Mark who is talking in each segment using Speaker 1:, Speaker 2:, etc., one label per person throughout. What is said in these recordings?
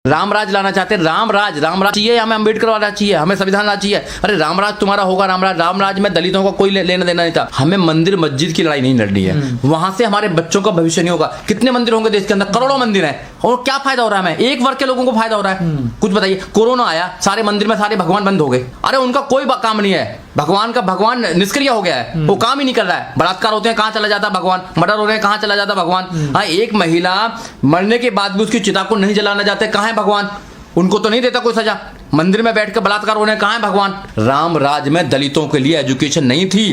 Speaker 1: राम राज लाना चाहते हैं, राम राज चाहिए, हमें अम्बेडकर वाला चाहिए, हमें संविधान राज चाहिए। अरे राम राज तुम्हारा होगा, राम राज में दलितों का कोई लेना देना नहीं था। हमें मंदिर मस्जिद की लड़ाई नहीं लड़नी है, वहां से हमारे बच्चों का भविष्य नहीं होगा। कितने मंदिर होंगे देश के अंदर, करोड़ों मंदिर हैं, और क्या फायदा हो रहा है हमें? एक वर्ग के लोगों को फायदा हो रहा है। कुछ बताइए, कोरोना आया, सारे मंदिर में सारे भगवान बंद हो गए। अरे उनका कोई काम नहीं है, भगवान निष्क्रिय हो गया है, वो काम ही नहीं कर रहा है। बलात्कार होते हैं, कहां चला जाता भगवान? मर्डर हो रहे हैं, कहां चला जाता भगवान? हाँ, एक महिला मरने के बाद भी उसकी चिता को नहीं जलाना चाहते, कहां है भगवान? उनको तो नहीं देता कोई सजा। मंदिर में बैठ कर बलात्कार होने, कहां है भगवान? राम राज में दलितों के लिए एजुकेशन नहीं थी,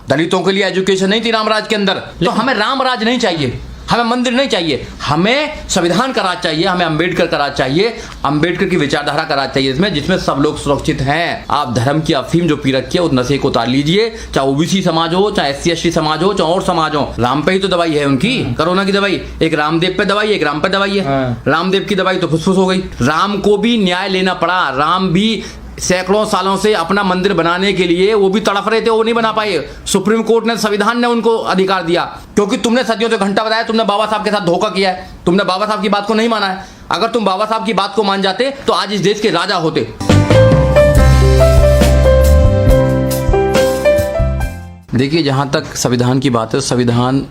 Speaker 1: दलितों के लिए एजुकेशन नहीं थी राम राज के अंदर। तो हमें राम राज नहीं चाहिए, हमें मंदिर नहीं चाहिए, हमें संविधान का राज चाहिए, हमें अम्बेडकर का राज चाहिए, अम्बेडकर की विचारधारा का राज चाहिए, जिसमें सब लोग सुरक्षित हैं। आप धर्म की अफीम जो पी रखी है उस नशे को उतार लीजिए, चाहे ओबीसी समाज हो, चाहे SC ST समाज हो, चाहे और समाज हो। राम पे ही तो दवाई है उनकी, कोरोना की दवाई। एक रामदेव पे दवाई, एक राम पे दवाई है। रामदेव की दवाई तो फुसफुस हो गई। राम को भी न्याय लेना पड़ा, राम भी सैकड़ों सालों से अपना मंदिर बनाने के लिए वो भी तड़फ रहे थे, वो नहीं बना पाए। सुप्रीम कोर्ट ने, संविधान ने उनको अधिकार दिया, क्योंकि तुमने सदियों से घंटा बताया, तुमने बाबा साहब के साथ धोखा किया है, तुमने बाबा साहब की बात को नहीं माना है। अगर तुम बाबा साहब की बात को मान जाते तो आज इस देश के राजा होते। देखिए, जहां तक संविधान की बात है, संविधान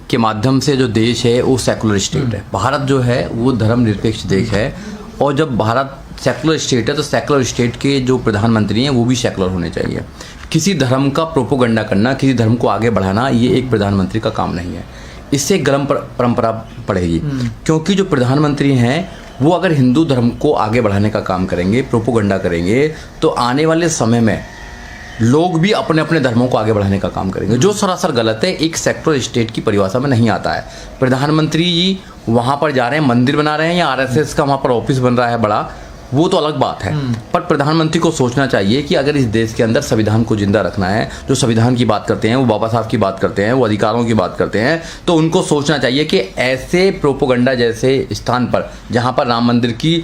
Speaker 1: के माध्यम से जो देश है वो सेकुलर स्टेट है। भारत जो है वो धर्मनिरपेक्ष देश है, और जब भारत सेकुलर स्टेट है तो सेकुलर स्टेट के जो प्रधानमंत्री हैं वो भी सेकुलर होने चाहिए। किसी धर्म का प्रोपोगंडा करना, किसी धर्म को आगे बढ़ाना, ये एक प्रधानमंत्री का काम नहीं है। इससे गर्म परंपरा पड़ेगी, क्योंकि जो प्रधानमंत्री हैं वो अगर हिंदू धर्म को आगे बढ़ाने का काम करेंगे, प्रोपोगंडा करेंगे, तो आने वाले समय में लोग भी अपने अपने धर्मों को आगे बढ़ाने का काम करेंगे, जो सरासर गलत है, एक सेकुलर स्टेट की परिभाषा में नहीं आता है। प्रधानमंत्री जी वहाँ पर जा रहे हैं, मंदिर बना रहे हैं, या RSS का वहाँ पर ऑफिस बन रहा है बड़ा, वो तो अलग बात है। पर प्रधानमंत्री को सोचना चाहिए कि अगर इस देश के अंदर संविधान को जिंदा रखना है, जो संविधान की बात करते हैं, वो बाबा साहब की बात करते हैं, वो अधिकारों की बात करते हैं, तो उनको सोचना चाहिए कि ऐसे प्रोपोगंडा जैसे स्थान पर, जहाँ पर राम मंदिर की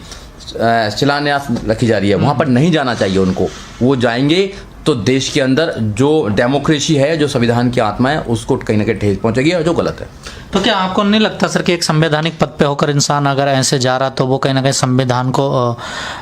Speaker 1: शिलान्यास रखी जा रही है, वहाँ पर नहीं जाना चाहिए उनको। वो जाएंगे तो देश के अंदर जो डेमोक्रेसी है, जो संविधान की आत्मा है, उसको कहीं ना कहीं ठेस पहुंचेगी, और जो गलत है।
Speaker 2: तो क्या आपको नहीं लगता सर कि एक संवैधानिक पद पे होकर इंसान अगर ऐसे जा रहा तो वो कहीं ना कहीं संविधान को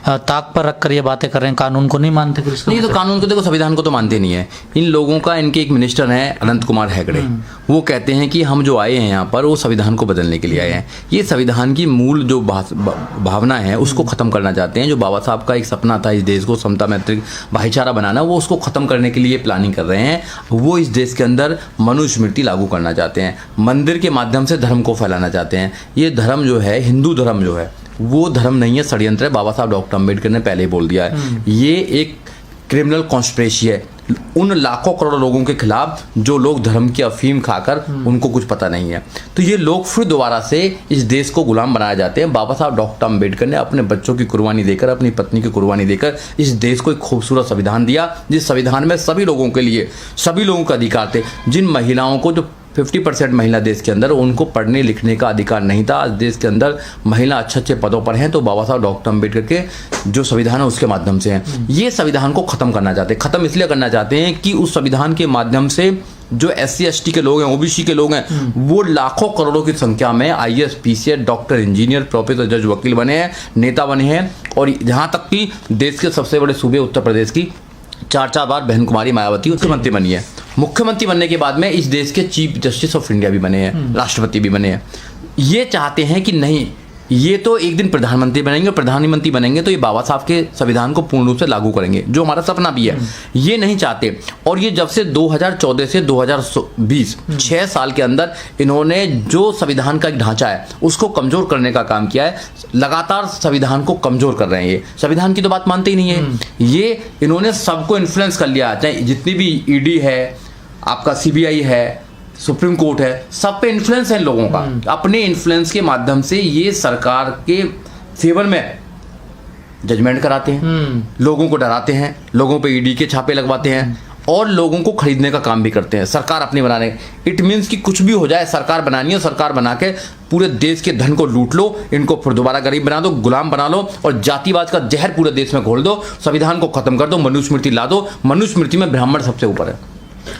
Speaker 2: ताक पर रखकर ये बातें कर रहे हैं, कानून को नहीं मानते?
Speaker 1: नहीं, तो कानून को देखो, संविधान को तो मानते नहीं है इन लोगों का। इनके एक मिनिस्टर हैं अनंत कुमार हेगड़े, वो कहते हैं कि हम जो आए हैं यहाँ पर वो संविधान को बदलने के लिए आए हैं। ये संविधान की मूल जो भावना है उसको खत्म करना चाहते हैं। जो बाबा साहब का एक सपना था इस देश को समता, मैत्री, भाईचारा बनाना, वो उसको खत्म करने के लिए प्लानिंग कर रहे हैं। वो इस देश के अंदर मनुस्मृति लागू करना चाहते हैं, मंदिर के माध्यम से धर्म को फैलाना चाहते हैं। ये धर्म जो है, हिंदू धर्म जो है, वो धर्म नहीं है, षड्यंत्र है। बाबा साहब डॉक्टर अम्बेडकर ने पहले ही बोल दिया है, ये एक क्रिमिनल कॉन्स्पिरेसी है उन लाखों करोड़ों लोगों के खिलाफ जो लोग धर्म की अफीम खाकर उनको कुछ पता नहीं है। तो ये लोग फिर दोबारा से इस देश को गुलाम बनाए जाते हैं। बाबा साहब डॉक्टर अम्बेडकर ने अपने बच्चों की कुर्बानी देकर, अपनी पत्नी की कुर्बानी देकर इस देश को एक खूबसूरत संविधान दिया, जिस संविधान में सभी लोगों के लिए, सभी लोगों का अधिकार थे। जिन महिलाओं को, जो 50% महिला देश के अंदर, उनको पढ़ने लिखने का अधिकार नहीं था, आज देश के अंदर महिला अच्छे अच्छे पदों पर हैं, तो बाबा साहब डॉक्टर अम्बेडकर के जो संविधान है उसके माध्यम से हैं। ये संविधान को खत्म करना चाहते हैं। खत्म इसलिए करना चाहते हैं कि उस संविधान के माध्यम से जो SC ST के लोग हैं, OBC के लोग हैं, वो लाखों करोड़ों की संख्या में IAS PCS, doctor, engineer, professor, जज, वकील बने हैं, नेता बने हैं। और यहाँ तक कि देश के सबसे बड़े सूबे उत्तर प्रदेश की 4 बार बहन कुमारी मायावती मुख्यमंत्री बनी है। मुख्यमंत्री बनने के बाद में इस देश के चीफ जस्टिस ऑफ इंडिया भी बने हैं, राष्ट्रपति भी बने हैं। ये चाहते हैं कि नहीं, ये तो एक दिन प्रधानमंत्री बनेंगे, प्रधानमंत्री बनेंगे तो ये बाबा साहब के संविधान को पूर्ण रूप से लागू करेंगे, जो हमारा सपना भी है। ये नहीं चाहते। और ये जब से 2014 से 2020 6 साल के अंदर इन्होंने जो संविधान का एक ढांचा है उसको कमजोर करने का काम किया है। लगातार संविधान को कमजोर कर रहे हैं। ये संविधान की तो बात मानते ही नहीं है। ये इन्होंने सबको इन्फ्लुएंस कर लिया, चाहे जितनी भी ED है, आपका CBI है, सुप्रीम कोर्ट है, सब पे इन्फ्लुएंस है लोगों का। अपने इन्फ्लुएंस के माध्यम से ये सरकार के फेवर में जजमेंट कराते हैं, लोगों को डराते हैं, लोगों पे ED के छापे लगवाते हैं, और लोगों को खरीदने का काम भी करते हैं, सरकार अपनी बनाने। इट मीन्स कि कुछ भी हो जाए, सरकार बनानी है, सरकार बना के पूरे देश के धन को लूट लो, इनको फिर दोबारा गरीब बना दो, गुलाम बना लो, और जातिवाद का जहर पूरे देश में घोल दो, संविधान को खत्म कर दो, मनुस्मृति ला दो। मनुस्मृति में ब्राह्मण सबसे ऊपर है।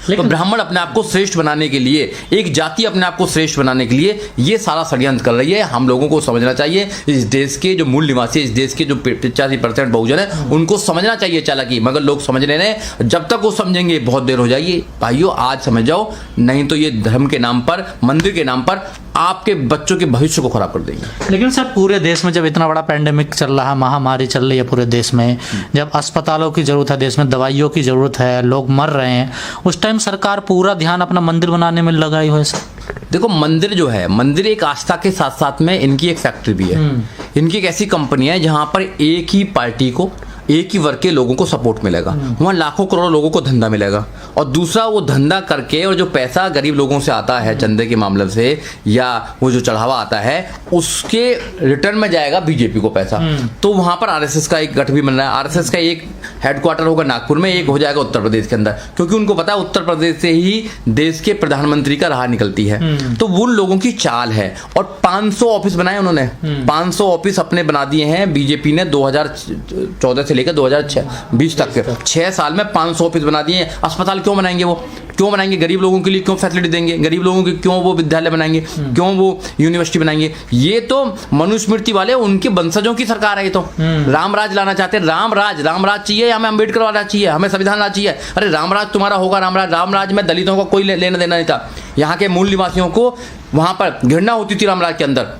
Speaker 1: तो ब्राह्मण अपने आप को श्रेष्ठ बनाने के लिए, एक जाति अपने आप को श्रेष्ठ बनाने के लिए ये सारा षड्यंत्र कर रही है। हम लोगों को समझना चाहिए, इस देश के जो मूल निवासी, इस देश के जो 85% बहुजन है, उनको समझना चाहिए चालाकी, मगर लोग समझ रहे हैं। जब तक वो समझेंगे बहुत देर हो जाएगी। भाइयों, आज समझ जाओ, नहीं तो ये धर्म के नाम पर, मंदिर के नाम पर आपके बच्चों के भविष्य को खराब कर देंगे।
Speaker 2: लेकिन सर, पूरे देश में जब इतना बड़ा पैंडेमिक चल रहा है, महामारी चल रही है पूरे देश में, जब अस्पतालों की जरूरत है, देश में दवाइयों की जरूरत है, लोग मर रहे हैं, उस टाइम सरकार पूरा ध्यान अपना मंदिर बनाने में लगाई हुई है सर।
Speaker 1: देखो, मंदिर जो है, मंदिर एक आस्था के साथ साथ में इनकी एक फैक्ट्री भी है। इनकी एक ऐसी कंपनी है जहां पर एक ही पार्टी को, एक ही वर्ग के लोगों को सपोर्ट मिलेगा, वहाँ लाखों करोड़ों लोगों को धंधा मिलेगा। और दूसरा, वो धंधा करके और जो पैसा गरीब लोगों से आता है चंदे के मामले से, या वो जो चढ़ावा आता है, उसके रिटर्न में जाएगा बीजेपी को पैसा। तो वहाँ पर आरएसएस का एक गठ भी बन रहा है। आरएसएस का एक हेडक्वार्टर होगा नागपुर में, एक हो जाएगा उत्तर प्रदेश के अंदर, क्योंकि उनको पता है उत्तर प्रदेश से ही देश के प्रधानमंत्री का राह निकलती है। तो वो उन लोगों की चाल है। और 500 ऑफिस बनाए उन्होंने, 500 ऑफिस अपने बना दिए हैं बीजेपी ने 2014 से लेकर 2020 तक के 6 साल में 500 ऑफिस बना दिए। अस्पताल क्यों बनाएंगे? वो क्यों बनाएंगे? गरीब लोगों के लिए क्यों फैसिलिटी देंगे? गरीब लोगों के क्यों वो विद्यालय बनाएंगे? क्यों वो यूनिवर्सिटी बनाएंगे? ये तो मनुस्मृति वाले, उनके वंशजों की सरकार है ये तो। रामराज लाना चाहते हैं। रामराज चाहिए, हमें अम्बेडकर वाला चाहिए, हमें संविधान लाना चाहिए। अरे रामराज तुम्हारा होगा, रामराज में दलितों का कोई लेना देना नहीं था। यहाँ के मूल निवासियों को वहां पर घृणा होती थी रामराज के अंदर।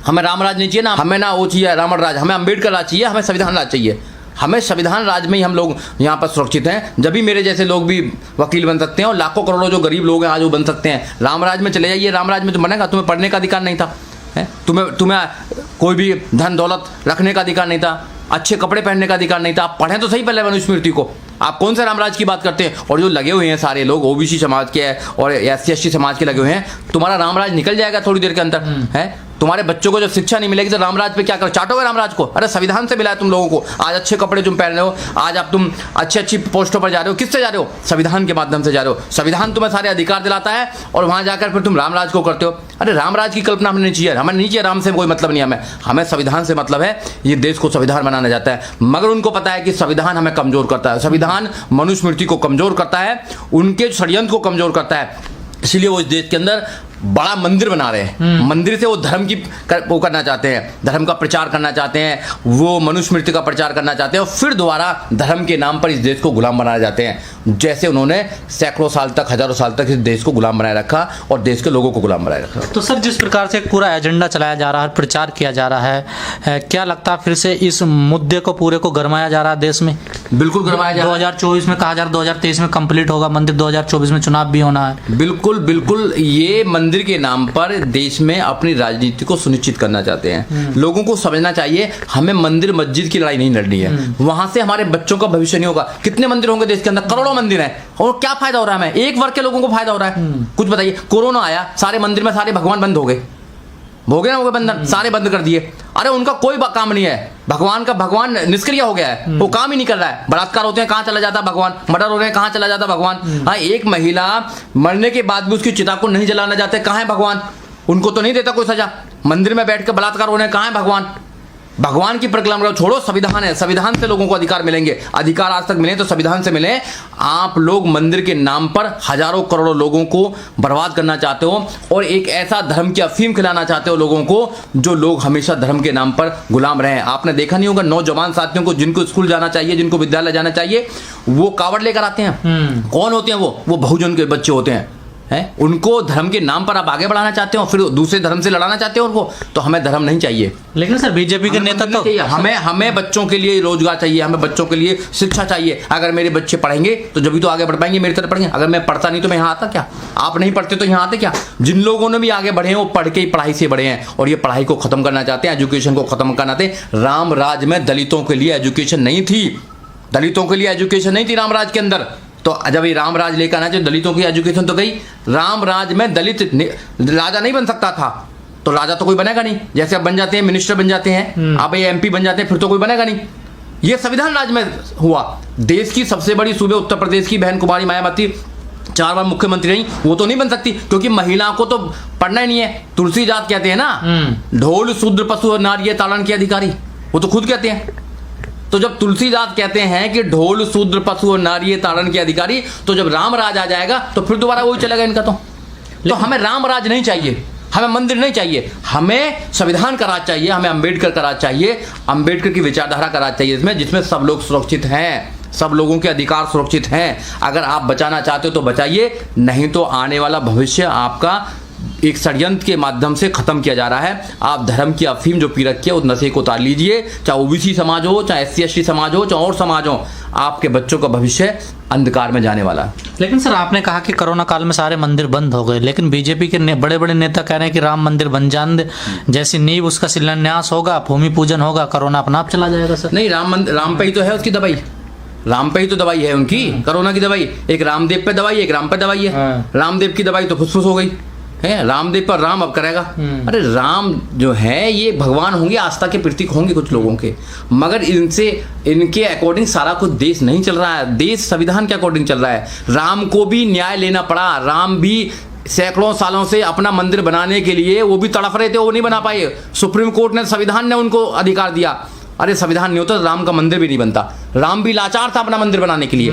Speaker 1: हमें रामराज नहीं चाहिए ना, हमें ना वो चाहिए रावण राज, हमें अम्बेडकर राज चाहिए, हमें संविधान राज चाहिए। हमें संविधान राज में ही हम लोग यहाँ पर सुरक्षित हैं। जब भी मेरे जैसे लोग भी वकील बन सकते हैं, और लाखों करोड़ों जो गरीब लोग हैं आज वो बन सकते हैं। रामराज में चले जाइए, रामराज में तो बनेगा, तुम्हें पढ़ने का अधिकार नहीं था, तुम्हें कोई भी धन दौलत रखने का अधिकार नहीं था, अच्छे कपड़े पहनने का अधिकार नहीं था। आप पढ़ें तो सही पहले मनुस्मृति को। आप कौन से रामराज की बात करते हैं? और जो लगे हुए हैं सारे लोग ओबीसी समाज के और SC/ST समाज के लगे हुए हैं, तुम्हारा रामराज निकल जाएगा थोड़ी देर के अंदर है। तुम्हारे बच्चों को जब शिक्षा नहीं मिलेगी तो रामराज पे क्या करो? चाटोगे रामराज को? अरे संविधान से मिला है तुम लोगों को। आज अच्छे कपड़े तुम पहन रहे हो, आज आप तुम अच्छी पोस्टों पर जा रहे हो, किससे जा रहे हो? संविधान के माध्यम से जा रहे हो। संविधान तुम्हें सारे अधिकार दिलाता है और वहां जाकर फिर तुम रामराज को करते हो। अरे रामराज की कल्पना हमें नहीं चाहिए, हमें नहीं चाहिए। राम से कोई मतलब नहीं, हमें संविधान से मतलब है। ये देश को संविधान बनाना चाहता है, मगर उनको पता है कि संविधान हमें कमजोर करता है, संविधान मनुस्मृति को कमजोर करता है, उनके षड्यंत्र को कमजोर करता है। इसलिए वो इस देश के अंदर बड़ा मंदिर बना रहे हैं। मंदिर से वो धर्म की वो करना चाहते हैं, धर्म का प्रचार करना चाहते हैं, वो मनुस्मृति का प्रचार करना चाहते हैं, और फिर दोबारा धर्म के नाम पर इस देश को गुलाम बनाना चाहते हैं। जैसे उन्होंने सैकड़ों साल तक, हजारों साल तक इस देश को गुलाम बनाए रखा और देश के लोगों को गुलाम बनाए रखा।
Speaker 2: तो सर, जिस प्रकार से एक पूरा एजेंडा चलाया जा रहा है, प्रचार किया जा रहा है, क्या लगता है फिर से इस मुद्दे को पूरे को गरमाया जा रहा है देश में?
Speaker 1: बिल्कुल गरमाया जा रहा है।
Speaker 2: 2024 में कहा जा रहा है 2023 में कंप्लीट होगा मंदिर, 2024 में चुनाव भी होना है।
Speaker 1: बिल्कुल बिल्कुल, ये मंदिर के नाम पर देश में अपनी राजनीति को सुनिश्चित करना चाहते हैं। लोगों को समझना चाहिए, हमें मंदिर मस्जिद की लड़ाई नहीं लड़नी है। वहां से हमारे बच्चों का भविष्य नहीं होगा। कितने मंदिर होंगे देश के अंदर? करोड़ों मंदिर हैं, और क्या फायदा हो रहा है? हमें एक वर्ग के लोगों को फायदा हो रहा है? कुछ बताइए। कोरोना आया, सारे मंदिर में सारे भगवान बंद हो गए ना, हो गए बंधन, सारे बंद कर दिए। अरे उनका कोई काम नहीं है, भगवान निष्क्रिय हो गया है, वो काम ही नहीं कर रहा है। बलात्कार होते हैं, कहाँ चला जाता भगवान? मर्डर हो रहे हैं, कहाँ चला जाता भगवान? हाँ, एक महिला मरने के बाद भी उसकी चिता को नहीं जलाना चाहते, कहाँ है भगवान? उनको तो नहीं देता कोई सजा। मंदिर में बैठ कर बलात्कार हो रहे हैं, कहाँ है भगवान? भगवान की परिक्रमा छोड़ो, संविधान है, संविधान से लोगों को अधिकार मिलेंगे। अधिकार आज तक मिले तो संविधान से मिले। आप लोग मंदिर के नाम पर हजारों करोड़ों लोगों को बर्बाद करना चाहते हो, और एक ऐसा धर्म की अफीम खिलाना चाहते हो लोगों को, जो लोग हमेशा धर्म के नाम पर गुलाम रहे। आपने देखा नहीं होगा, नौजवान साथियों को जिनको स्कूल जाना चाहिए, जिनको विद्यालय जाना चाहिए, वो कावड़ लेकर आते हैं। कौन होते हैं वो बहुजन के बच्चे होते हैं। उनको धर्म के नाम पर आप आगे बढ़ाना चाहते हो, फिर दूसरे धर्म से लड़ाना चाहते हो उनको। तो हमें धर्म नहीं चाहिए।
Speaker 2: लेकिन सर, बीजेपी के नेता तो
Speaker 1: हमें बच्चों के लिए रोजगार चाहिए, हमें बच्चों के लिए शिक्षा चाहिए। अगर मेरे बच्चे पढ़ेंगे तो जब भी तो आगे बढ़ पाएंगे, मेरी तरह पढ़ेंगे। अगर मैं पढ़ता नहीं तो मैं यहाँ आता क्या? आप नहीं पढ़ते तो यहाँ आते क्या? जिन लोगों ने भी आगे बढ़े हैं वो पढ़ के ही पढ़ाई से बढ़े हैं, और ये पढ़ाई को खत्म करना चाहते हैं, एजुकेशन को खत्म करना चाहते हैं। राम राज में दलितों के लिए एजुकेशन नहीं थी, दलितों के लिए एजुकेशन नहीं थी रामराज के अंदर। तो जब ये रामराज लेकर आना चाहिए, दलितों की एजुकेशन तो गई। रामराज में दलित राजा नहीं बन सकता था, तो राजा तो कोई बनेगा नहीं। जैसे अब बन जाते हैं, मिनिस्टर बन जाते हैं, आप ये MP बन जाते हैं, फिर तो कोई बनेगा नहीं। ये संविधान राज में हुआ। देश की सबसे बड़ी सूबे उत्तर प्रदेश की बहन कुमारी मायावती 4 बार मुख्यमंत्री रही, वो तो नहीं बन सकती, क्योंकि महिला को तो पढ़ना ही नहीं है। तुलसी जात कहते हैं ना, ढोल शूद्र पशु और नारी ताड़न के अधिकारी, वो तो खुद कहते हैं। तो जब तुलसीदास कहते हैं कि ढोल शूद्र पशु और नारी ताड़न के अधिकारी, तो जब राम राज आ जाएगा तो फिर दोबारा वही चलेगा इनका। तो हमें राम राज नहीं चाहिए, हमें मंदिर नहीं चाहिए, हमें संविधान का राज चाहिए, हमें अंबेडकर का राज चाहिए, अंबेडकर की विचारधारा का राज चाहिए इसमें, जिसमें सब लोग सुरक्षित हैं, सब लोगों के अधिकार सुरक्षित हैं। अगर आप बचाना चाहते हो तो बचाइए, नहीं तो आने वाला भविष्य आपका एक षड्यंत्र के माध्यम से खत्म किया जा रहा है। आप धर्म की अफीम जो पी रखी है उस नशे को उतार लीजिए, चाहे ओबीसी समाज हो, चाहे SC ST समाज हो, चाहे और समाज हो, आपके बच्चों का भविष्य अंधकार में जाने वाला है।
Speaker 2: लेकिन सर आपने कहा कि कोरोना काल में सारे मंदिर बंद हो गए, लेकिन बीजेपी के बड़े बड़े नेता कह रहे हैं कि राम मंदिर बन जाने दे, जैसी नींव उसका शिलान्यास होगा, भूमि पूजन होगा, कोरोना अपना आप चला जाएगा सर।
Speaker 1: नहीं, राम पे ही तो है उसकी दवाई, राम पे ही तो दवाई है उनकी, कोरोना की दवाई। एक रामदेव पे दवाई, एक राम पे दवाई है। रामदेव की दवाई तो फुसफुस हो गई है, रामदेव पर राम अब करेगा। अरे राम जो है ये भगवान होंगे, आस्था के प्रतीक होंगे कुछ लोगों के, मगर इनके अकॉर्डिंग सारा कुछ देश नहीं चल रहा है, देश संविधान के अकॉर्डिंग चल रहा है। राम को भी न्याय लेना पड़ा, राम भी सैकड़ों सालों से अपना मंदिर बनाने के लिए वो भी तड़फ रहे थे, वो नहीं बना पाए। सुप्रीम कोर्ट ने, संविधान ने उनको अधिकार दिया। अरे संविधान नहीं होता तो राम का मंदिर भी नहीं बनता। राम भी लाचार था अपना मंदिर बनाने के लिए।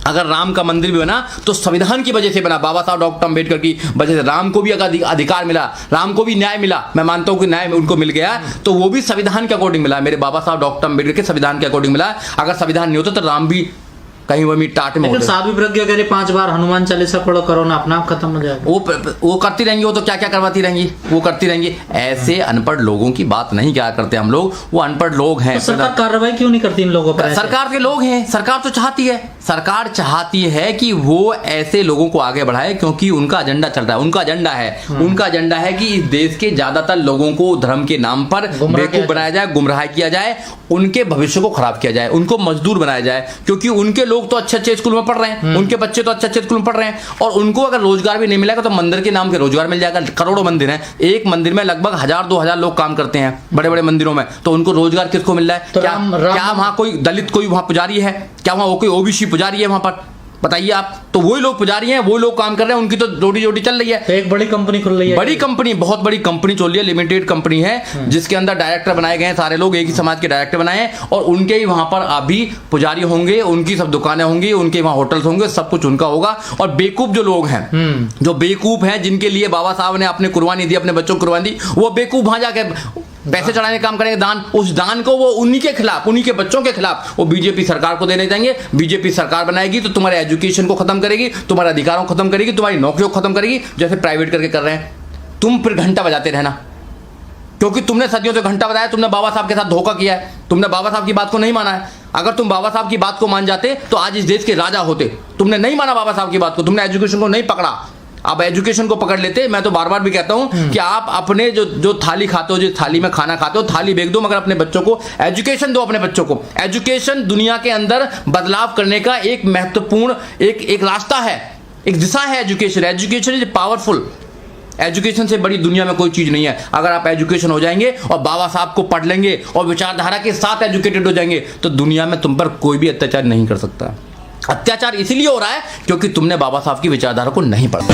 Speaker 1: अगर राम का मंदिर भी बना तो संविधान की वजह से बना, बाबा साहब डॉक्टर अम्बेडकर की वजह से। राम को भी अगर अधिकार मिला, राम को भी न्याय मिला, मैं मानता हूं कि न्याय उनको मिल गया, तो वो भी संविधान के अकॉर्डिंग मिला, मेरे बाबा साहब डॉक्टर अम्बेडकर के संविधान के अकॉर्डिंग मिला। अगर संविधान नहीं होता तो राम भी कहीं वो टाट में होते।
Speaker 2: साध्वी प्रज्ञा कह रही 5 बार हनुमान चालीसा पढ़ो, कोरोना अपना आप खत्म हो जाएगा।
Speaker 1: वो करती रहेंगी, वो तो क्या क्या करवाती रहेंगी, वो करती रहेंगी। ऐसे अनपढ़ लोगों की बात नहीं क्या करते हम लोग, वो अनपढ़ लोग हैं।
Speaker 2: तो सरकार कार्रवाई क्यों नहीं करती इन लोगों पर?
Speaker 1: सरकार के लोग हैं, सरकार तो चाहती है, सरकार चाहती है कि वो ऐसे लोगों को आगे बढ़ाए, क्योंकि उनका एजेंडा चल रहा है, उनका एजेंडा है, उनका एजेंडा है कि इस देश के ज्यादातर लोगों को धर्म के नाम पर बेवकूफ बनाया जाए, गुमराह किया जाए, उनके भविष्य को खराब किया जाए, उनको मजदूर बनाया जाए, क्योंकि उनके लोग तो अच्छे अच्छे स्कूल में पढ़ रहे हैं, उनके बच्चे तो अच्छे अच्छे स्कूल में पढ़ रहे हैं, और उनको अगर रोजगार भी नहीं मिलेगा तो मंदिर के नाम के रोजगार मिल जाएगा। करोड़ों मंदिर हैं, एक मंदिर में लगभग 1000-2000 लोग काम करते हैं बड़े बड़े मंदिरों में, तो उनको रोजगार किसको मिल रहा है?
Speaker 2: तो
Speaker 1: क्या वहां कोई दलित कोई वहां पुजारी है? क्या वहां कोई ओबीसी पुजारी है वहां पर? बताइए आप। तो वही लोग पुजारी हैं, वो लोग काम कर रहे हैं, उनकी तो रोटी रोटी चल रही है।
Speaker 2: तो एक बड़ी कंपनी खुल रही है,
Speaker 1: बड़ी कंपनी, बहुत बड़ी कंपनी चल रही है, लिमिटेड कंपनी है, जिसके अंदर डायरेक्टर बनाए गए हैं, सारे लोग एक ही समाज के डायरेक्टर बनाए हैं, और उनके ही वहां पर अभी पुजारी होंगे, उनकी सब दुकानें होंगी, उनके वहां होटल्स होंगे, सब कुछ उनका होगा। और बेवकूफ जो लोग हैं, जो बेवकूफ हैं, जिनके लिए बाबा साहब ने अपने कुर्बानी दी, अपने बच्चों को कुर्बानी दी, वो बेवकूफ वहां जाके पैसे चढ़ाने काम करेंगे, दान, उस दान को वो उन्हीं के खिलाफ, उन्हीं के बच्चों के खिलाफ वो बीजेपी सरकार को देने जाएंगे। बीजेपी सरकार बनाएगी तो तुम्हारे एजुकेशन को खत्म करेगी, तुम्हारे अधिकारों को खत्म करेगी, तुम्हारी नौकरियों को खत्म करेगी, जैसे प्राइवेट करके कर रहे हैं। तुम फिर घंटा बजाते रहना, क्योंकि तुमने सदियों से घंटा बजाया, तुमने बाबा साहब के साथ धोखा किया है, तुमने बाबा साहब की बात को नहीं माना है। अगर तुम बाबा साहब की बात को मान जाते तो आज इस देश के राजा होते। तुमने नहीं माना बाबा साहब की बात को, तुमने एजुकेशन को नहीं पकड़ा। आप एजुकेशन को पकड़ लेते। मैं तो बार बार भी कहता हूं कि आप अपने जो थाली खाते हो, जिस थाली में खाना खाते हो, थाली बेच दो, मगर अपने बच्चों को एजुकेशन दो। अपने बच्चों को एजुकेशन दुनिया के अंदर बदलाव करने का एक महत्वपूर्ण एक रास्ता है, एक दिशा है education. Education is powerful. Education से बड़ी दुनिया में कोई चीज नहीं है। अगर आप एजुकेशन हो जाएंगे और बाबा साहब को पढ़ लेंगे और विचारधारा के साथ एजुकेटेड हो जाएंगे, तो दुनिया में तुम पर कोई भी अत्याचार नहीं कर सकता। अत्याचार इसलिए हो रहा है क्योंकि तुमने बाबा साहब की विचारधारा को नहीं पढ़ा।